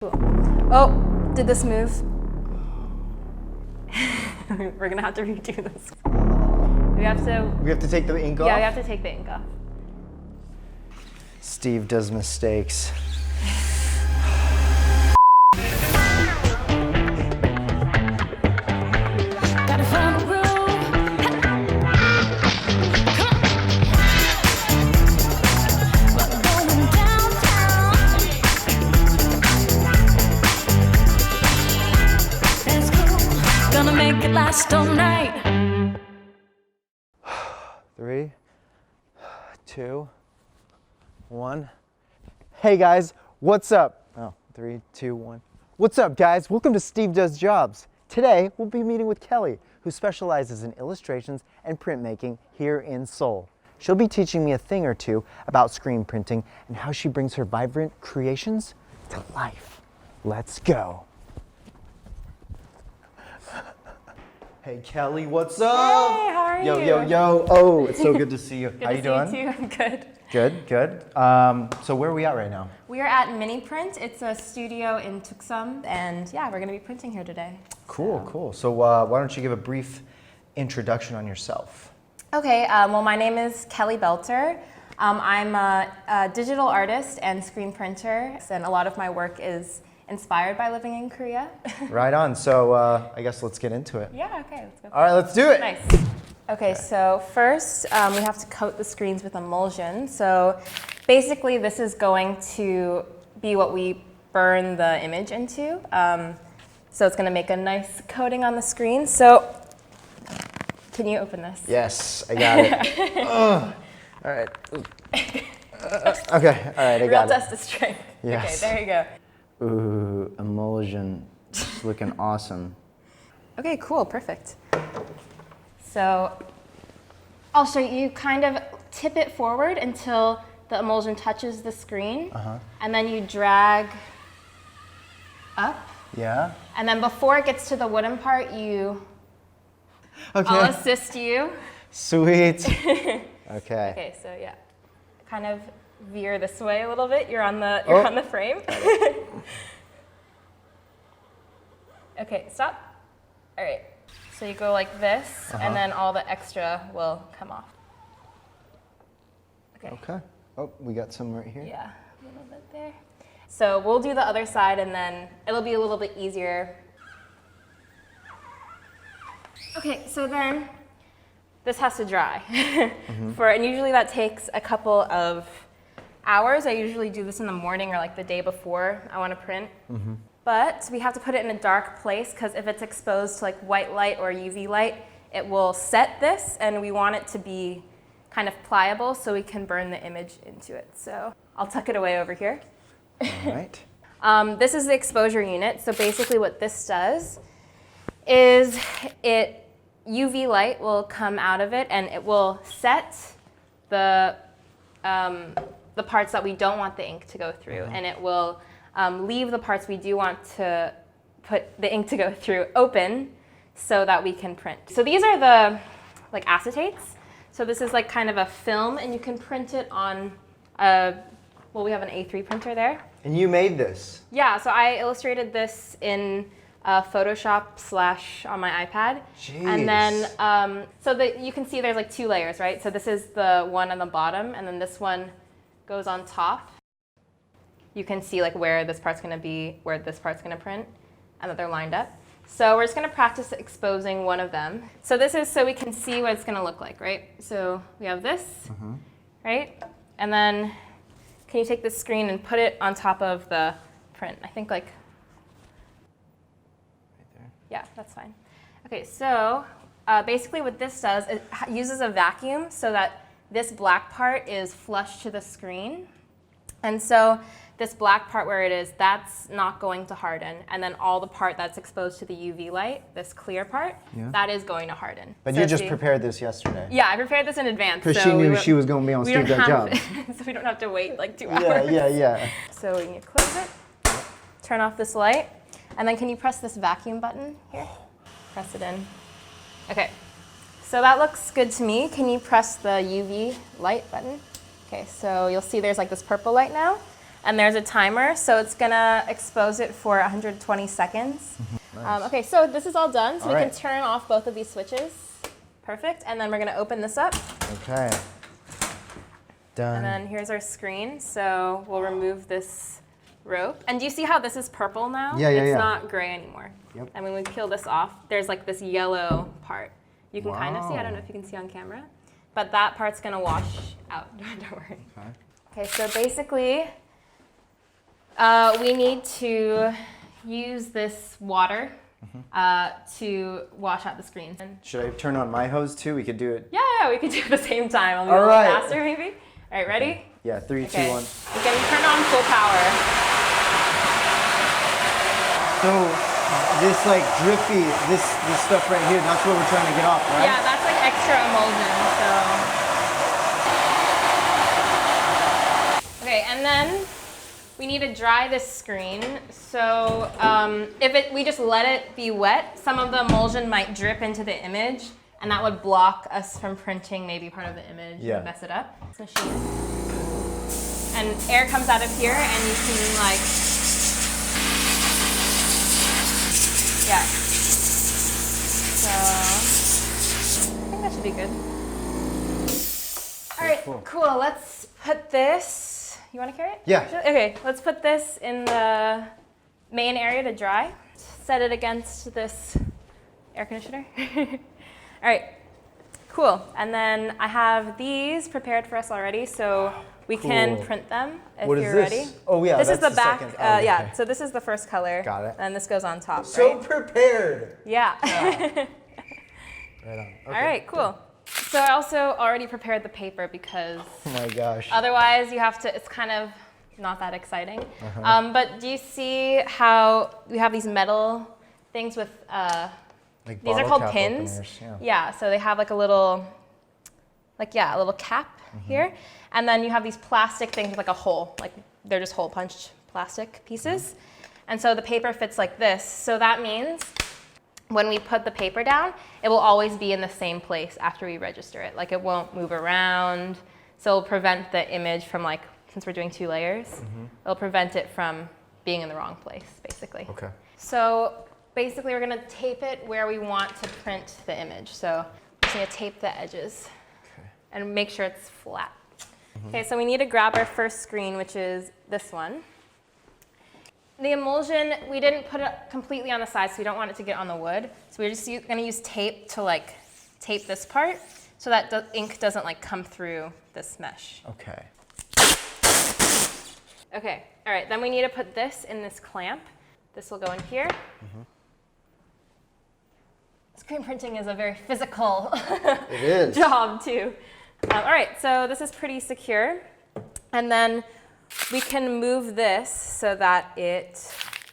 Cool. Oh, did this move? We're gonna have to redo this. We have to take the ink off? Yeah, we have to take the ink off. Steve does mistakes. Last all night. 3, 2, 1. Hey guys, what's up? Oh, 3, 2, 1. What's up guys? Welcome to Steve Does Jobs. Today we'll be meeting with Kelly, who specializes in illustrations and printmaking here in Seoul. She'll be teaching me a thing or two about screen printing and how she brings her vibrant creations to life. Let's go. Hey Kelly, what's up? Hey, how are you? Yo. Oh, it's so good to see you. How you doing? Good to see you too. I'm good. Good. So where are we at right now? We are at Mini Print. It's a studio in Tuksum, and yeah, we're going to be printing here today. Cool. So why don't you give a brief introduction on yourself? Okay, well my name is Kelly Belter. I'm a digital artist and screen printer, and a lot of my work is inspired by living in Korea. Right on. So I guess let's get into it. Yeah, okay, let's go. All right, let's do it. Nice. Okay, so first we have to coat the screens with emulsion. So basically this is going to be what we burn the image into. So it's going to make a nice coating on the screen. So can you open this? Yes, I got it. All right. Okay, all right, I got it. Real test of strength. Yes. Okay, there you go. Ooh, emulsion. It's looking awesome. Okay, cool, perfect. So I'll show you, kind of tip it forward until the emulsion touches the screen. And then you drag up. Yeah? And then before it gets to the wooden part, I'll assist you. Sweet. Okay. Okay, so yeah, kind of veer this way a little bit. You're on the frame. Okay, stop. All right. So you go like this, and then all the extra will come off. Okay. Oh, we got some right here. Yeah, a little bit there. So we'll do the other side, and then it'll be a little bit easier. Okay, so then this has to dry. And usually that takes a couple of hours. I usually do this in the morning or like the day before I want to print. But we have to put it in a dark place because if it's exposed to like white light or UV light, it will set this, and we want it to be kind of pliable so we can burn the image into it. So I'll tuck it away over here. All right. This is the exposure unit. So basically what this does is UV light will come out of it, and it will set the parts that we don't want the ink to go through, and it will leave the parts we do want to put the ink to go through open so that we can print. So these are the like acetates. So this is like kind of a film, and you can print it on we have an A3 printer there. And you made this? Yeah, so I illustrated this in Photoshop / on my iPad. Jeez. And then, you can see there's like 2 layers, right? So this is the one on the bottom, and then this one goes on top. You can see like where this part's gonna be, where this part's gonna print, and that they're lined up. So we're just gonna practice exposing one of them. So this is so we can see what it's gonna look like, right? So we have this, right? And then, can you take this screen and put it on top of the print? I think like, yeah, that's fine. Okay, so basically what this does, it uses a vacuum so that this black part is flush to the screen. And so this black part where it is, that's not going to harden. And then all the part that's exposed to the UV light, this clear part, that is going to harden. But so you just prepared this yesterday. Yeah, I prepared this in advance. Because she knew she was going to be on Steve Does Jobs. So we don't have to wait like 2 hours. Yeah. So we can close it, turn off this light, and then can you press this vacuum button here? Press it in. Okay, so that looks good to me. Can you press the UV light button? Okay, so you'll see there's like this purple light now. and there's a timer, so it's gonna expose it for 120 seconds. Nice. Okay, so this is all done, so All we right. can turn off both of these switches. Perfect, and then we're gonna open this up. Okay. Done. And then here's our screen, so we'll remove this rope. And do you see how this is purple now? Yeah, yeah, It's yeah. not gray anymore. Yep. And when we peel this off, there's like this yellow part. You can kind of see, I don't know if you can see on camera, but that part's gonna wash out, don't worry. Okay. Okay, so basically, we need to use this water to wash out the screen. Should I turn on my hose too? We could do it. Yeah, we could do it at the same time. I'll be a All little right. faster maybe. All right, ready? Yeah, 3, 2, Okay. 1. We can turn on full power. So this like drippy, this stuff right here, that's what we're trying to get off, right? Yeah, that's like extra emulsion, so. Okay, and then we need to dry this screen. So if we just let it be wet, some of the emulsion might drip into the image, and that would block us from printing maybe part of the image Yeah. and mess it up. So and air comes out of here, and you can like, yeah. So I think that should be good. All right, cool. Let's put this. You want to carry it? Yeah. Okay, let's put this in the main area to dry. Set it against this air conditioner. All right, cool. And then I have these prepared for us already, so we can Cool. print them if What is you're this? ready. Oh yeah, This that's is the back. second. Oh, Yeah, okay. so this is the first color. Got it. And this goes on top, So right? prepared. Yeah. Right on. All right, cool. So I also already prepared the paper because Oh my gosh. otherwise you have to, it's kind of not that exciting. But do you see how we have these metal things with, Like these are bottle called cap pins? openers, yeah. Yeah, so they have like a little, like, yeah, a little cap here. And then you have these plastic things with like a hole, like they're just hole punched plastic pieces. And so the paper fits like this. So that means when we put the paper down, it will always be in the same place after we register it. Like it won't move around. So it'll prevent the image from like, since we're doing 2 layers, it'll prevent it from being in the wrong place, basically. Okay. So basically we're gonna tape it where we want to print the image. So I'm just gonna tape the edges and make sure it's flat. Okay, so we need to grab our first screen, which is this one. The emulsion, we didn't put it completely on the side, so we don't want it to get on the wood. So we're just gonna use tape to like tape this part so that the ink doesn't like come through this mesh. Okay. Okay, all right, then we need to put this in this clamp. This will go in here. Screen printing is a very physical It is. job too. All right, so this is pretty secure. And then we can move this so that it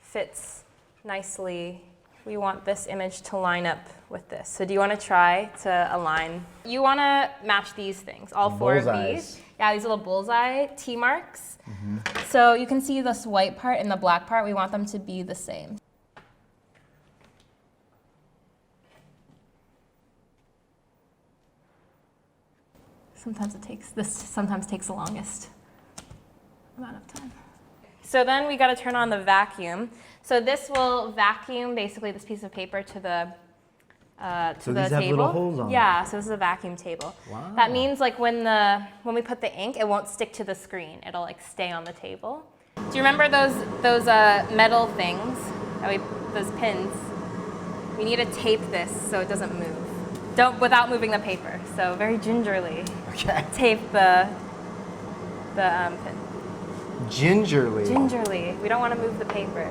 fits nicely. We want this image to line up with this. So do you want to try to align? You want to match these things, all 4 of Bullseyes. these. Yeah, these little bullseye T marks. So you can see this white part and the black part. We want them to be the same. Sometimes takes the longest amount of time. So then we got to turn on the vacuum. So this will vacuum basically this piece of paper to the So the these have table. little holes on them. Yeah, so this is a vacuum table. Wow. That means like when we put the ink, it won't stick to the screen. It'll like stay on the table. Do you remember those metal things those pins? We need to tape this so it doesn't move. Without moving the paper. So very gingerly Okay. tape the pin. Gingerly. Gingerly. We don't want to move the paper.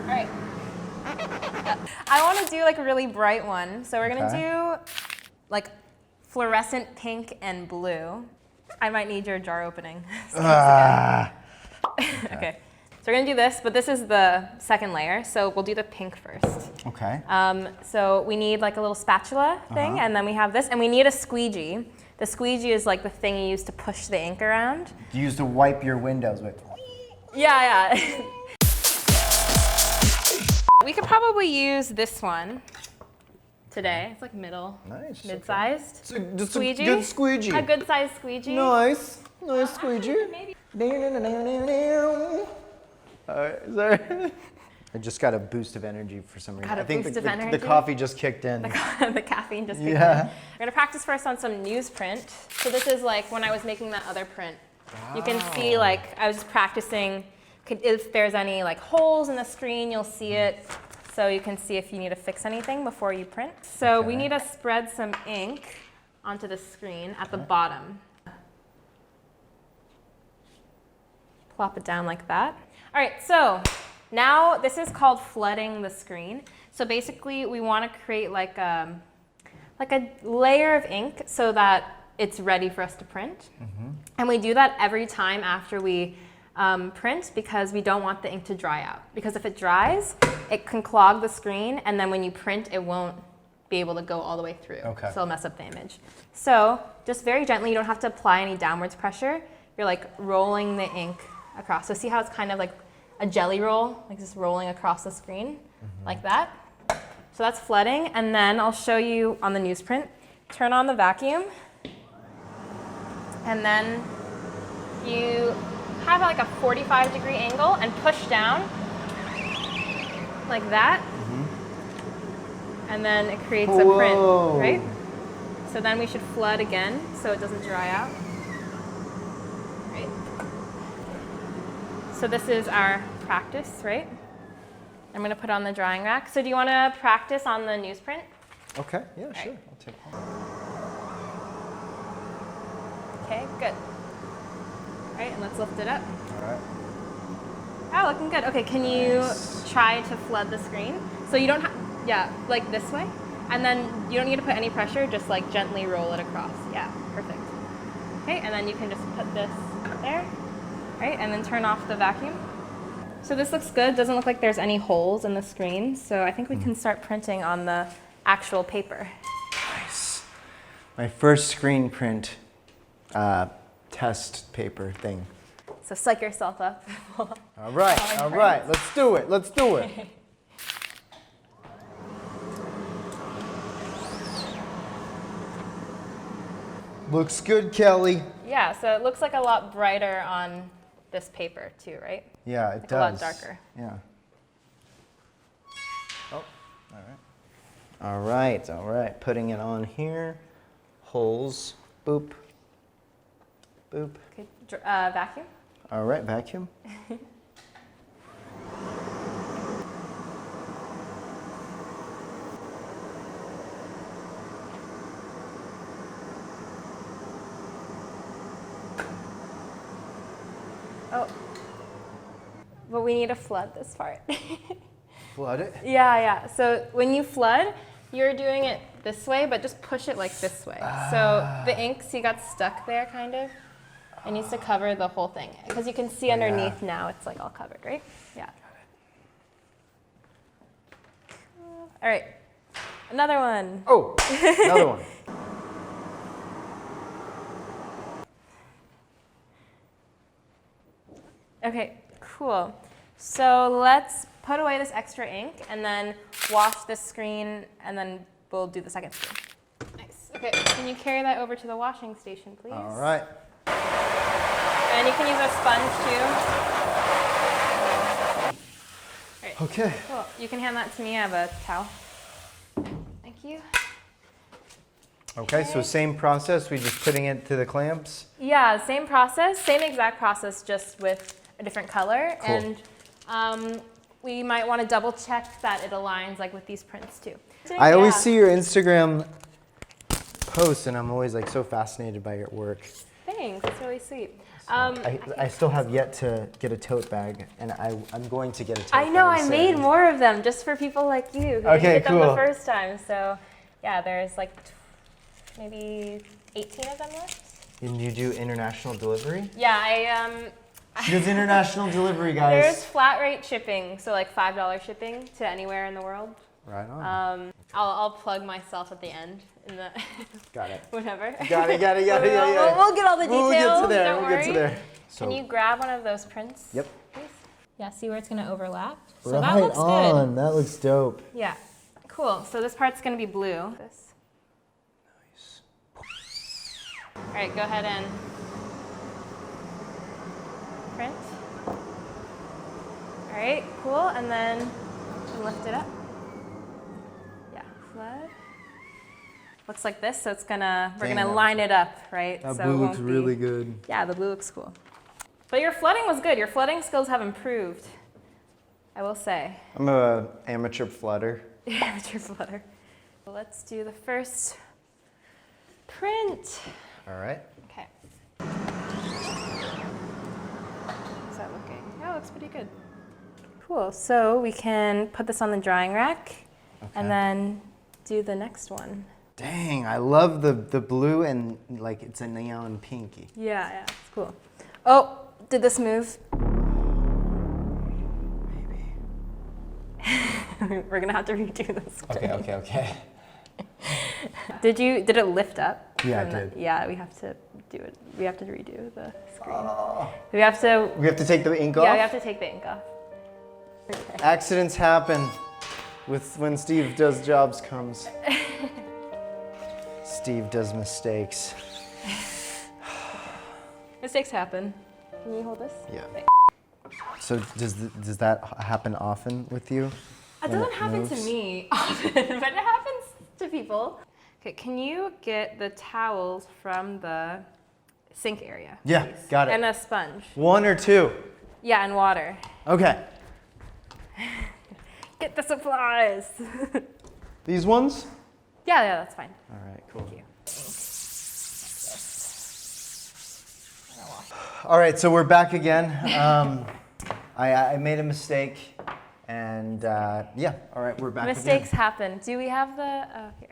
All right. I want to do like a really bright one. So we're going to do like fluorescent pink and blue. I might need your jar opening. Okay. So we're going to do this, but this is the second layer. So we'll do the pink first. Okay. So we need like a little spatula thing, and then we have this, and we need a squeegee. The squeegee is like the thing you use to push the ink around. You used to wipe your windows with. Yeah. We could probably use this one today. It's like Nice. mid-sized. So just Squeegee? a good squeegee. A good-sized squeegee. Nice. Nice squeegee. Maybe. Sorry. I just got a boost of energy for some reason. Got a I think boost of the energy? coffee just kicked in. The caffeine just kicked in. Yeah. We're gonna practice first on some newsprint. So this is like when I was making that other print. You can see like I was just practicing if there's any like holes in the screen, you'll see it. So you can see if you need to fix anything before you print. So we need to spread some ink onto the screen at the bottom. Plop it down like that. All right, so now this is called flooding the screen. So basically we want to create like a layer of ink so that it's ready for us to print. And we do that every time after we print because we don't want the ink to dry out. Because if it dries, it can clog the screen, and then when you print, it won't be able to go all the way through. Okay. So it'll mess up the image. So just very gently, you don't have to apply any downwards pressure. You're like rolling the ink across. So see how it's kind of like a jelly roll, like just rolling across the screen, like that. So that's flooding, and then I'll show you on the newsprint. Turn on the vacuum, and then you have like a 45-degree angle and push down like that, and then it creates a print, right? So then we should flood again so it doesn't dry out. Right. So this is our practice, right? I'm going to put on the drying rack. So do you want to practice on the newsprint? Okay, yeah, sure. Right. I'll take one. Okay, good. All right, and let's lift it up. All right. Oh, looking good. Okay, can you try to flood the screen? So you don't have, yeah, like this way. And then you don't need to put any pressure, just like gently roll it across. Yeah, perfect. Okay, and then you can just put this there, right? And then turn off the vacuum. So this looks good. Doesn't look like there's any holes in the screen. So I think we can start printing on the actual paper. Nice. My first screen print test paper thing. So psych yourself up. All right, let's do it, let's do it. Looks good, Kelly. Yeah, so it looks like a lot brighter on this paper too, right? Yeah, it Like does. a lot darker. Yeah. Oh, all right. All right, putting it on here. Holes, boop, boop. Okay, vacuum. All right, vacuum. Oh, but we need to flood this part. Flood it. Yeah. So when you flood, you're doing it this way, but just push it like this way. So the ink, see, got stuck there kind of. It needs to cover the whole thing. Because you can see underneath now, it's like all covered, right? Yeah. Got it. Cool. All right, another one. Oh, another one. Okay, cool. So let's put away this extra ink and then wash this screen, and then we'll do the second screen. Nice. Okay, can you carry that over to the washing station, please? All right. And you can use a sponge too. All right. Okay. Cool. You can hand that to me. I have a towel. Thank you. Okay, so same process, we just putting it to the clamps? Yeah, same process, same exact process, just with a different color. Cool. And we might want to double check that it aligns like with these prints too. I always see your Instagram posts, and I'm always like so fascinated by your work. Thanks, it's really sweet. I still have yet to get a tote bag, and I'm going to get a tote bag. I know, I soon. made more of them just for people like you who didn't get them the first time. So yeah, there's like maybe 18 of them left. And you do international delivery? Yeah, She does international delivery, guys. there's flat rate shipping, so like $5 shipping to anywhere in the world. Right on. I'll plug myself at the end in the Got it. whatever. Got it. Yeah. We'll get all the details. We'll get to there. Don't We'll worry. get to there. So, Can you grab one of those prints? Yep. Please? Yeah, see where it's going to overlap? So right that looks on. good. That looks dope. Yeah. Cool. So this part's going to be blue. Nice. All right, go ahead and print. All right, cool, and then lift it up. Yeah, flood. Looks like this, so we're gonna line it up, right? That so blue it looks won't be, really good. Yeah, the blue looks cool. But your flooding was good. Your flooding skills have improved, I will say. I'm an amateur flooder. Amateur flutter. Let's do the first print. All right. Okay. How's that looking? Yeah, it looks pretty good. Cool. So we can put this on the drying rack and then do the next one. Dang, I love the blue and like it's a neon pinky. Yeah, it's cool. Oh, did this move? Maybe. We're gonna have to redo this. Okay. Did it lift up? Yeah, from it did. Yeah, we have to do it. We have to redo the screen. Oh. We have to take the ink off? Yeah, we have to take the ink off. Okay. Accidents happen when Steve Does Jobs comes. Steve does mistakes. Mistakes happen. Can you hold this? Yeah. Okay. So does that happen often with you? It doesn't happen to me often, but it happens to people. Okay, can you get the towels from the sink area? Yeah, please? got it. And a sponge. 1 or 2? Yeah, and water. Okay. Get the supplies. These ones? Yeah, that's fine. All right, cool. Thank you. All right, so we're back again. I made a mistake, and yeah, all right, we're back Mistakes again. happen. Do we have the, here.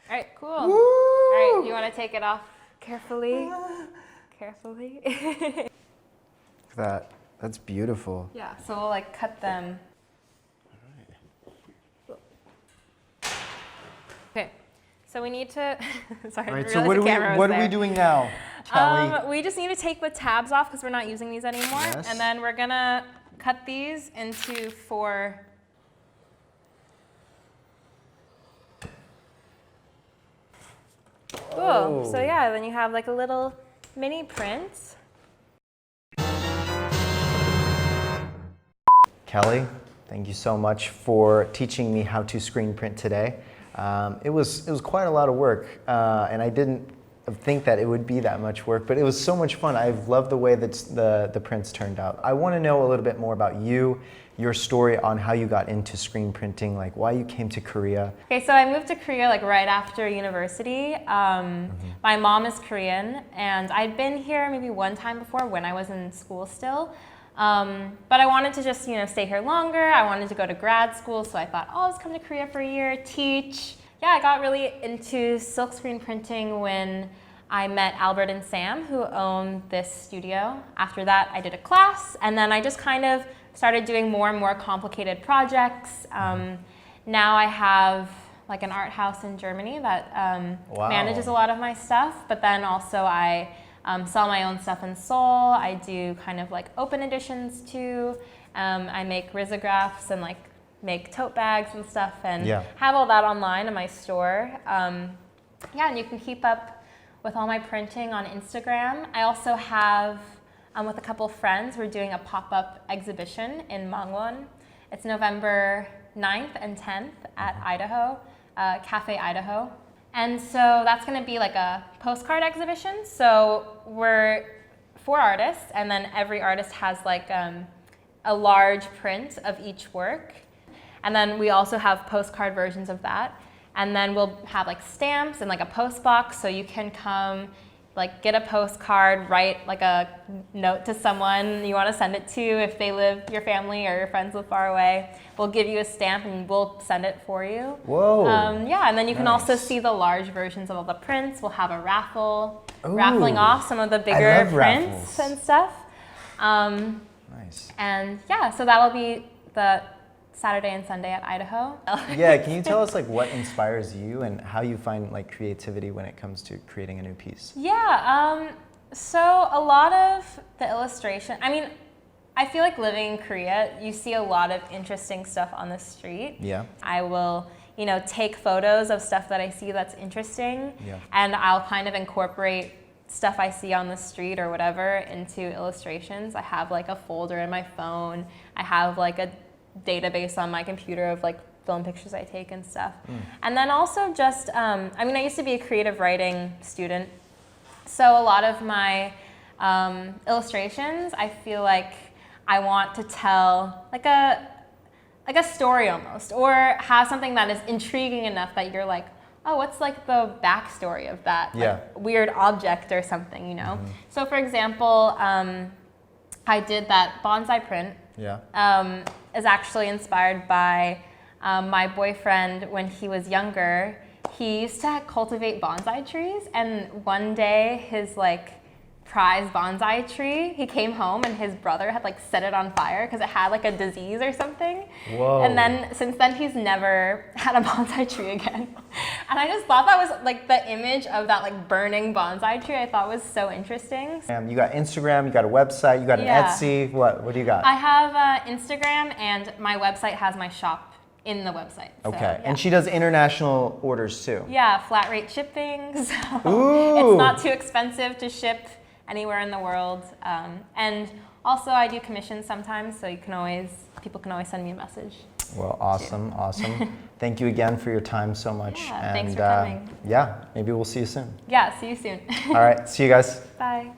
All right, cool. Woo! All right, you want to take it off carefully? Carefully. Look at that. That's beautiful. Yeah, so we'll like cut them. Okay, so we need to, sorry, All I right, so realized the camera was what are we there. doing now, Kelly? We just need to take the tabs off because we're not using these anymore. Yes. And then we're gonna cut these into 4. Cool, Oh. so yeah, then you have like a little mini print. Kelly, thank you so much for teaching me how to screen print today. It was quite a lot of work, and I didn't think that it would be that much work, but it was so much fun. I've loved the way that the prints turned out. I want to know a little bit more about you, your story on how you got into screen printing, like why you came to Korea. Okay, so I moved to Korea like right after university. My mom is Korean, and I'd been here maybe one time before when I was in school still. But I wanted to just, stay here longer. I wanted to go to grad school, so I thought, oh, let's come to Korea for a year, teach. Yeah, I got really into silk screen printing when I met Albert and Sam, who own this studio. After that, I did a class, and then I just kind of started doing more and more complicated projects. Now I have like an art house in Germany that manages a lot of my stuff, but then also I sell my own stuff in Seoul. I do kind of like open editions too. I make risographs and like make tote bags and stuff, and have all that online in my store. Yeah, and you can keep up with all my printing on Instagram. I also have, with a couple friends, we're doing a pop-up exhibition in Mangwon. It's November 9th and 10th at Idaho, Cafe Idaho. And so that's gonna be like a postcard exhibition. So we're 4 artists, and then every artist has like a large print of each work. And then we also have postcard versions of that. And then we'll have like stamps and like a post box, so you can come like get a postcard, write like a note to someone you want to send it to if they live, your family or your friends live far away. We'll give you a stamp and we'll send it for you. Whoa. Yeah, and then you can also Nice. see the large versions of all the prints. We'll have a raffle, raffling off some of the I bigger love prints raffles. and stuff. Nice. And yeah, so that'll be the Saturday and Sunday at Idaho. Yeah, can you tell us like what inspires you and how you find like creativity when it comes to creating a new piece? Yeah, so a lot of the illustration, I feel like living in Korea, you see a lot of interesting stuff on the street. Yeah. I will, you know, take photos of stuff that I see that's interesting, Yeah. and I'll kind of incorporate stuff I see on the street or whatever into illustrations. I have like a folder in my phone. I have like a database on my computer of like film pictures I take and stuff. And then also just, I mean, I used to be a creative writing student, so a lot of my illustrations, I feel like I want to tell like a story almost, or have something that is intriguing enough that you're like, oh, what's like the backstory of that like, weird object or something, you know? So for example, I did that bonsai print. Is actually inspired by my boyfriend when he was younger. He used to cultivate bonsai trees, and one day his like prized bonsai tree, he came home and his brother had like set it on fire because it had like a disease or something. Whoa. And then since then he's never had a bonsai tree again. And I just thought that was like the image of that like burning bonsai tree, I thought was so interesting. You got Instagram, you got a website, you got an Etsy. What do you got? I have Instagram, and my website has my shop in the website. So, Okay, yeah. and she does international orders too. Yeah, flat rate shipping, so Ooh. it's not too expensive to ship anywhere in the world. And also I do commissions sometimes, so people can always send me a message. Well, awesome, awesome. Thank you again for your time so much. Yeah, and thanks for coming. Yeah, maybe we'll see you soon. Yeah, see you soon. All right, see you guys. Bye.